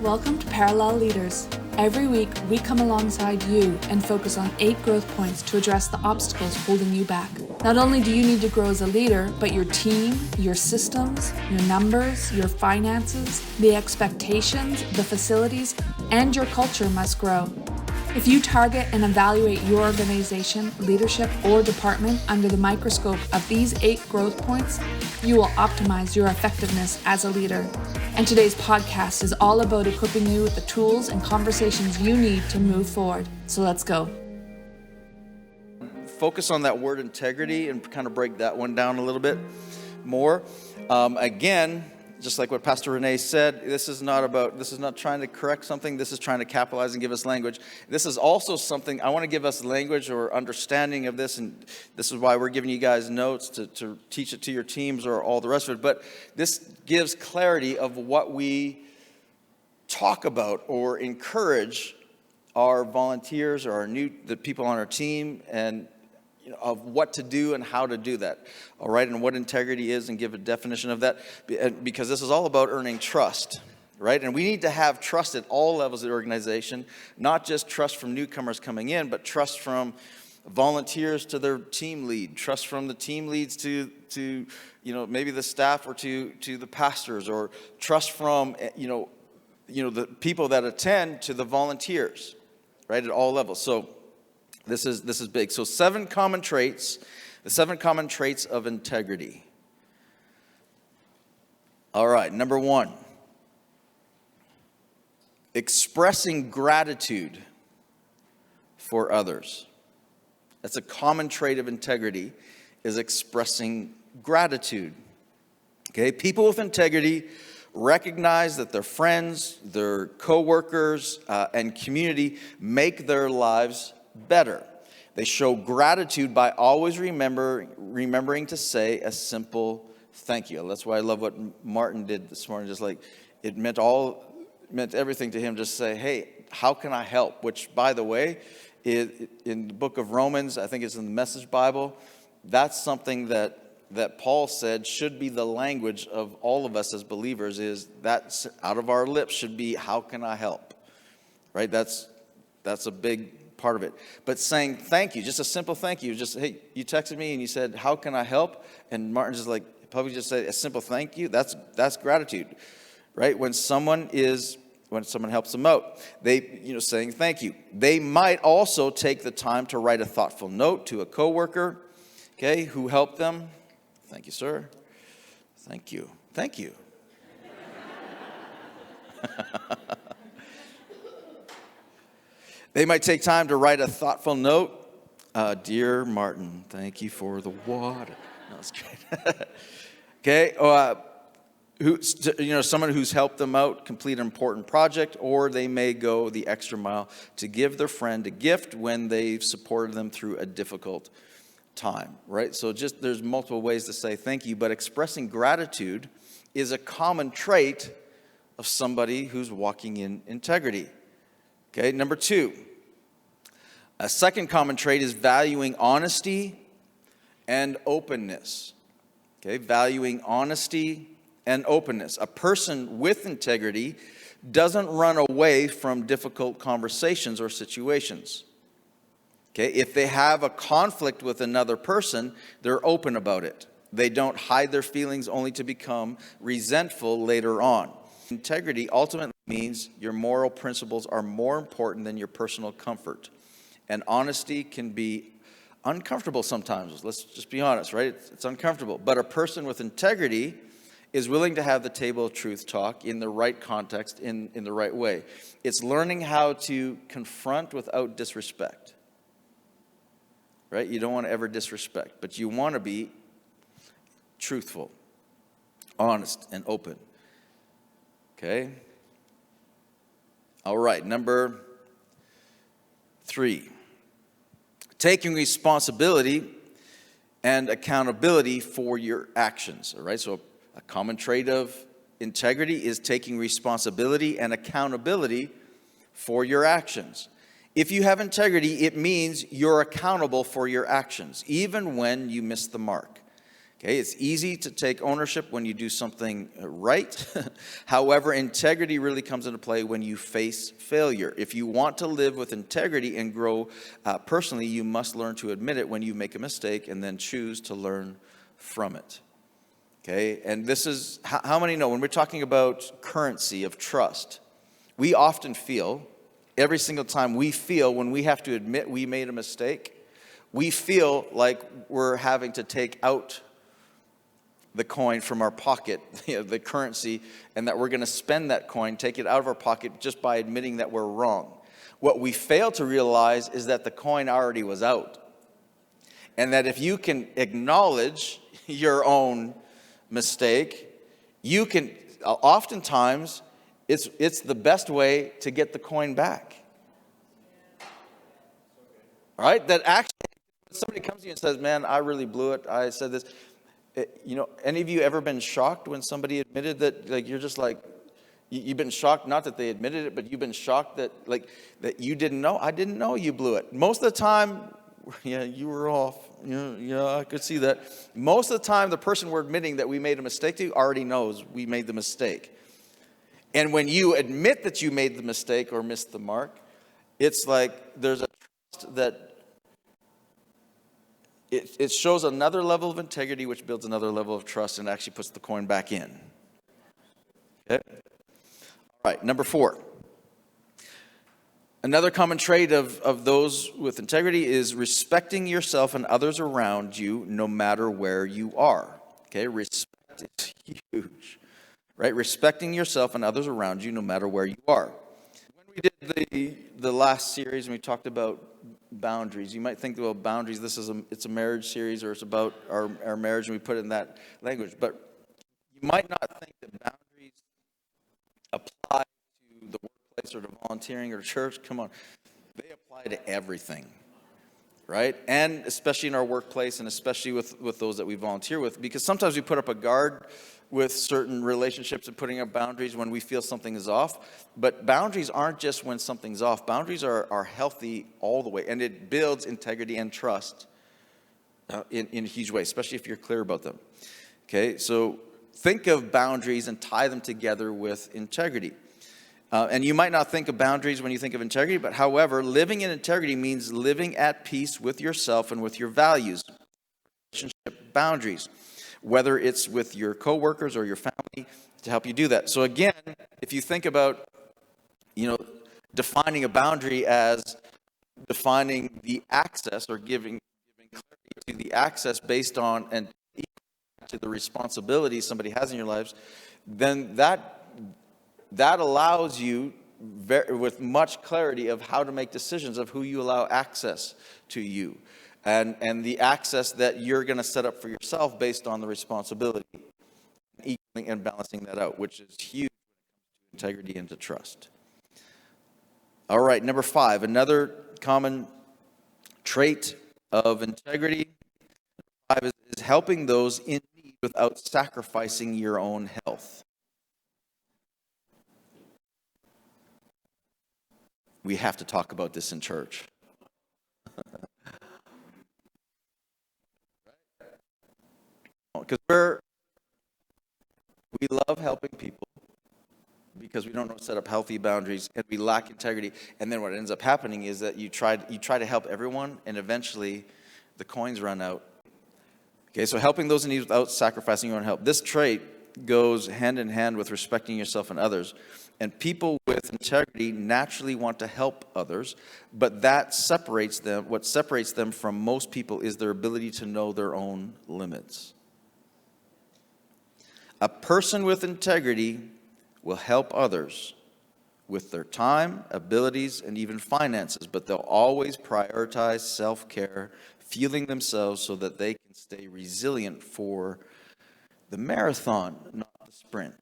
Welcome to Parallel Leaders. Every week, we come alongside you and focus on 8 growth points to address the obstacles holding you back. Not only do you need to grow as a leader, but your team, your systems, your numbers, your finances, the expectations, the facilities, and your culture must grow. If you target and evaluate your organization, leadership, or department under the microscope of these 8 growth points, you will optimize your effectiveness as a leader. And today's podcast is all about equipping you with the tools and conversations you need to move forward. So let's go. Focus on that word integrity and kind of break that one down a little bit more. Again, just like what Pastor Renee said, this is not trying to correct something. This is trying to capitalize and give us language. This is also something, I want to give us language or understanding of this, and this is why we're giving you guys notes to teach it to your teams or all the rest of it. But this gives clarity of what we talk about or encourage our volunteers or the people on our team, and of what to do and how to do that, all right, and what integrity is, and give a definition of that, because this is all about earning trust, right? And we need to have trust at all levels of the organization, not just trust from newcomers coming in, but trust from volunteers to their team lead, trust from the team leads to maybe the staff or to the pastors, or trust from the people that attend to the volunteers, right, at all levels. So This is big. So 7 common traits, the 7 common traits of integrity. All right, number 1, expressing gratitude for others. That's a common trait of integrity, is expressing gratitude. Okay, people with integrity recognize that their friends, their co-workers, and community make their lives better. They show gratitude by always remembering to say a simple thank you. That's why I love what Martin did this morning. Just like it meant everything to him. Just say, hey, how can I help? Which, by the way, in the book of Romans, I think it's in the Message Bible, that's something that Paul said should be the language of all of us as believers, is that out of our lips should be, how can I help? Right? That's a big part of it. But saying thank you, just a simple thank you, just, hey, you texted me and you said, how can I help? And Martin just probably just said a simple thank you. That's gratitude, right? When someone helps them out, they, saying thank you. They might also take the time to write a thoughtful note to a coworker, okay, who helped them. Thank you, sir. Thank you. Thank you. They might take time to write a thoughtful note. Dear Martin, thank you for the water. No, that's great. Okay, someone who's helped them out complete an important project, or they may go the extra mile to give their friend a gift when they've supported them through a difficult time, right? So there's multiple ways to say thank you, but expressing gratitude is a common trait of somebody who's walking in integrity. Okay, number 2, a second common trait is valuing honesty and openness. Okay, valuing honesty and openness. A person with integrity doesn't run away from difficult conversations or situations. Okay, if they have a conflict with another person, they're open about it. They don't hide their feelings only to become resentful later on. Integrity ultimately means your moral principles are more important than your personal comfort. And honesty can be uncomfortable sometimes. Let's just be honest, right? It's uncomfortable. But a person with integrity is willing to have the table of truth talk in the right context, in the right way. It's learning how to confront without disrespect. Right? You don't want to ever disrespect, but you want to be truthful, honest, and open. Okay? All right, number 3. Taking responsibility and accountability for your actions. All right, so a common trait of integrity is taking responsibility and accountability for your actions. If you have integrity, it means you're accountable for your actions, even when you miss the mark. Okay, it's easy to take ownership when you do something right. However, integrity really comes into play when you face failure. If you want to live with integrity and grow personally, you must learn to admit it when you make a mistake and then choose to learn from it. Okay, and this is, how many know when we're talking about currency of trust, we often feel, every single time we feel when we have to admit we made a mistake, we feel like we're having to take out the coin from our pocket, the currency, and that we're going to spend that coin, take it out of our pocket just by admitting that we're wrong. What we fail to realize is that the coin already was out. And that if you can acknowledge your own mistake, you can, oftentimes, it's the best way to get the coin back. All right? That actually, when somebody comes to you and says, man, I really blew it, I said this. Any of you ever been shocked when somebody admitted that, like, you're just like, you've been shocked, not that they admitted it, but you've been shocked that, like, that you didn't know? I didn't know you blew it. Most of the time, yeah, you were off. Yeah, I could see that. Most of the time, the person we're admitting that we made a mistake to already knows we made the mistake. And when you admit that you made the mistake or missed the mark, it's like there's a trust that it shows another level of integrity, which builds another level of trust and actually puts the coin back in. Okay? All right, number 4. Another common trait of those with integrity is respecting yourself and others around you no matter where you are. Okay, respect is huge, right? Respecting yourself and others around you no matter where you are. When we did the last series and we talked about boundaries, you might think, well, boundaries, it's a marriage series, or it's about our marriage, and we put it in that language. But you might not think that boundaries apply to the workplace or to volunteering or church. Come on. They apply to everything, right? And especially in our workplace, and especially with those that we volunteer with, because sometimes we put up a guard with certain relationships and putting up boundaries when we feel something is off. But boundaries aren't just when something's off. Boundaries are healthy all the way, and it builds integrity and trust in a huge way, especially if you're clear about them. Okay, so think of boundaries and tie them together with integrity. And you might not think of boundaries when you think of integrity, but however, living in integrity means living at peace with yourself and with your values. Relationship boundaries, whether it's with your coworkers or your family, to help you do that. So again, if you think about, defining a boundary as defining the access or giving clarity to the access based on and to the responsibility somebody has in your lives, then that allows you with much clarity of how to make decisions of who you allow access to you. And the access that you're going to set up for yourself based on the responsibility, equaling and balancing that out, which is huge when it comes to integrity and to trust. All right, number 5, another common trait of integrity 5 is helping those in need without sacrificing your own health. We have to talk about this in church. Because we love helping people because we don't know how to set up healthy boundaries, and we lack integrity. And then what ends up happening is that you try to help everyone, and eventually the coins run out. Okay, so helping those in need without sacrificing your own health. This trait goes hand in hand with respecting yourself and others. And people with integrity naturally want to help others, but what separates them from most people is their ability to know their own limits. A person with integrity will help others with their time, abilities, and even finances, but they'll always prioritize self-care, fueling themselves so that they can stay resilient for the marathon, not the sprint.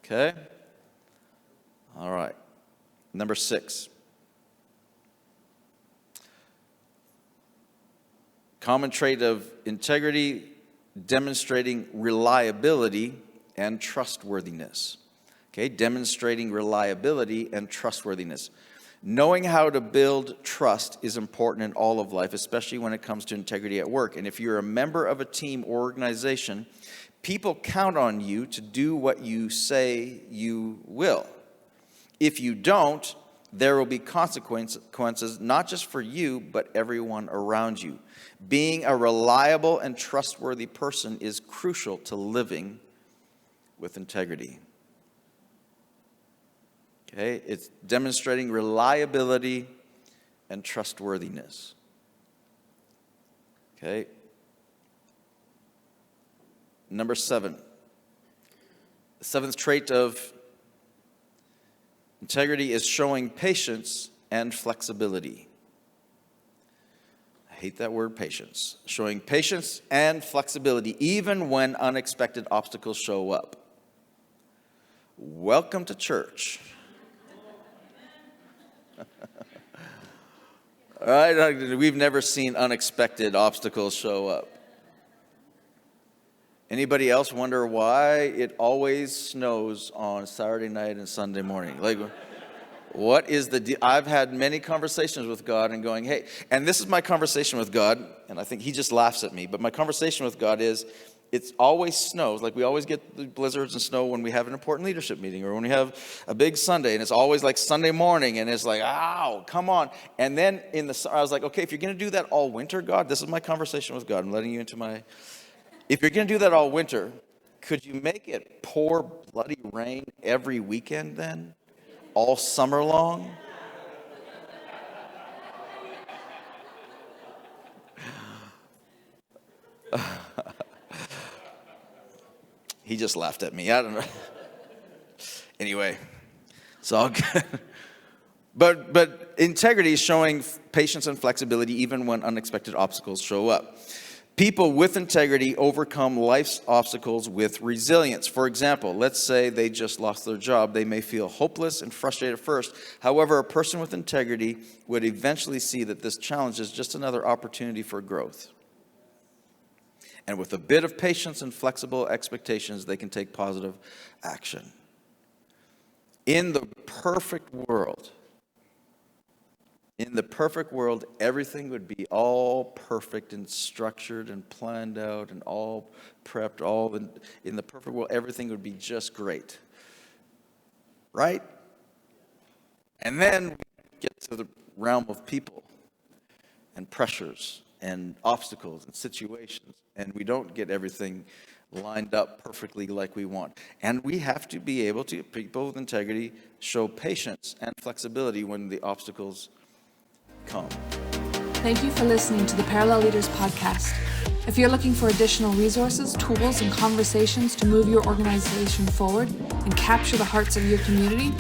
Okay? All right. Number 6. Common trait of integrity, demonstrating reliability and trustworthiness. Okay, demonstrating reliability and trustworthiness. Knowing how to build trust is important in all of life, especially when it comes to integrity at work. And if you're a member of a team or organization, people count on you to do what you say you will. If you don't, there will be consequences, not just for you, but everyone around you. Being a reliable and trustworthy person is crucial to living with integrity. Okay, it's demonstrating reliability and trustworthiness. Okay. Number 7. The 7th trait of integrity is showing patience and flexibility. I hate that word, patience. Showing patience and flexibility even when unexpected obstacles show up. Welcome to church. All right, we've never seen unexpected obstacles show up. Anybody else wonder why it always snows on Saturday night and Sunday morning? Like, what is the deal? I've had many conversations with God and going, hey, and this is my conversation with God, and I think he just laughs at me, but my conversation with God is, it always snows. Like we always get the blizzards and snow when we have an important leadership meeting or when we have a big Sunday, and it's always like Sunday morning, and it's like, ow, come on. And then I was like, okay, if you're going to do that all winter, God, this is my conversation with God. I'm letting you into my, if you're going to do that all winter, could you make it pour bloody rain every weekend then? All summer long? He just laughed at me. I don't know. Anyway, it's all good. But integrity is showing patience and flexibility even when unexpected obstacles show up. People with integrity overcome life's obstacles with resilience. For example, let's say they just lost their job. They may feel hopeless and frustrated at first. However, a person with integrity would eventually see that this challenge is just another opportunity for growth. And with a bit of patience and flexible expectations, they can take positive action. In the perfect world, everything would be all perfect and structured and planned out and all prepped. In the perfect world, everything would be just great. Right? And then we get to the realm of people and pressures and obstacles and situations, and we don't get everything lined up perfectly like we want. And we have to be able to, people with integrity, show patience and flexibility when the obstacles come. Thank you for listening to the Parallel Leaders podcast. If you're looking for additional resources, tools, and conversations to move your organization forward and capture the hearts of your community,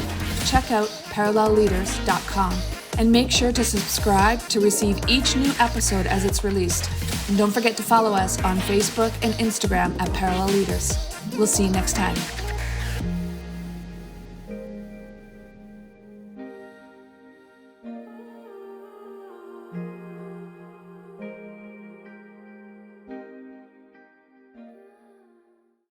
check out parallelleaders.com. And make sure to subscribe to receive each new episode as it's released. And don't forget to follow us on Facebook and Instagram at Parallel Leaders. We'll see you next time.